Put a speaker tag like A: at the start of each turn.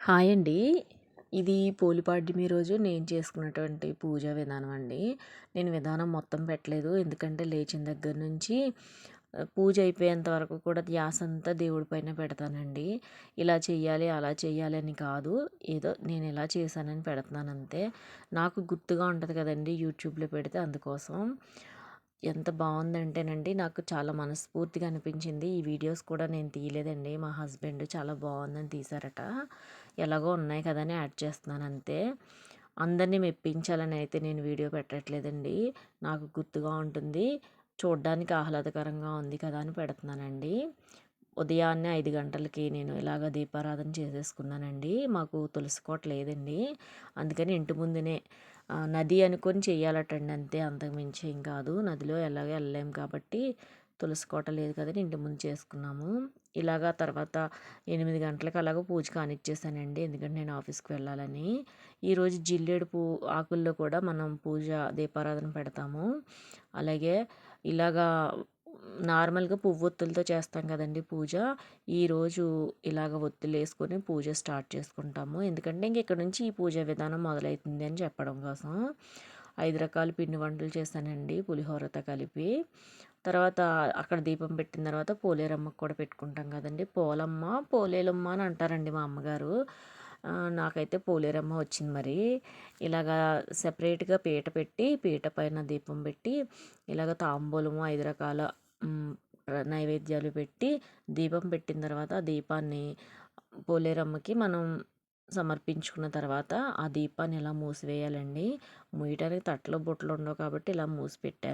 A: Hi అండి. ఇది పోలిపాడ్యమి రోజు నేను చేసుకున్నటువంటి పూజా విధానం అండి. నేను విధానం మొత్తం పెట్టలేదు. ఎందుకంటే లేచిన దగ్గర నుంచి పూజ అయిపోయేంత వరకు కూడా ధ్యాస అంతా దేవుడి పైన పెడతానండి. ఇలా చెయ్యాలి, అలా చెయ్యాలి అని కాదు. ఏదో నేను ఎలా చేశానని పెడుతున్నాను అంతే. నాకు గుర్తుగా ఉంటుంది కదండీ యూట్యూబ్‌లో పెడితే అందుకోసం. ఎంత బావుందంటేనండి నాకు చాలా మనస్ఫూర్తిగా అనిపించింది. ఈ వీడియోస్ కూడా నేను తీయలేదండి. మా హస్బెండ్ చాలా బావుందని తీశారట. ఎలాగో ఉన్నాయి కదా అని యాడ్ చేస్తున్నాను అంతే. అందరిని మెప్పించాలని అయితే నేను వీడియో పెట్టట్లేదండి. నాకు గుర్తుగా ఉంటుంది. చూడ్డానికి ఆహ్లాదకరంగా ఉంది కదా అని పెడుతున్నానండి. ఉదయాన్నే 5 గంటలకి నేను ఇలాగ దీపారాధన చేసేసుకున్నానండి. మాకు తులసి కోట లేదండి. అందుకని ఇంటి ముందునే నది అనుకొని చెయ్యాలటండి అంతే. అంతకు మించి ఏం కాదు. నదిలో ఎలాగో వెళ్ళలేము కాబట్టి తులసి కోట లేదు కదని ఇంటి ముందు చేసుకున్నాము. ఇలాగా తర్వాత 8 గంటలకు అలాగా పూజ కానిచ్చేసానండి. ఎందుకంటే నేను ఆఫీస్‌కి వెళ్ళాలని. ఈరోజు జిల్లేడు ఆకుల్లో కూడా మనం పూజ దీపారాధన పెడతాము. అలాగే ఇలాగా నార్మల్‌గా పువ్వొత్తులతో చేస్తాం కదండీ పూజ. ఈరోజు ఇలాగ ఒత్తులేసుకొని పూజ స్టార్ట్ చేసుకుంటాము. ఎందుకంటే ఇంక ఇక్కడ నుంచి ఈ పూజా విధానం మొదలైతుంది అని చెప్పడం కోసం. 5 రకాల పిండి వంటలు చేశానండి పులిహోరతో కలిపి. తర్వాత అక్కడ దీపం పెట్టిన తర్వాత పోలేరమ్మకి కూడా పెట్టుకుంటాం కదండీ. పోలమ్మ, పోలేలమ్మ అని అంటారండి మా అమ్మగారు. నాకైతే పోలేరమ్మ వచ్చింది మరి. ఇలాగా సెపరేట్‌గా పీట పెట్టి, పీట పైన దీపం పెట్టి, ఇలాగ తాంబూలము 5 రకాల నైవేద్యాలు పెట్టి, దీపం పెట్టిన తర్వాత ఆ దీపాన్ని పోలేరమ్మకి మనం సమర్పించుకున్న తర్వాత ఆ దీపాన్ని ఇలా మూసివేయాలండి. మూయటానికి తట్టలు, బుట్టలు ఉండవు కాబట్టి ఇలా మూసి పెట్టాను.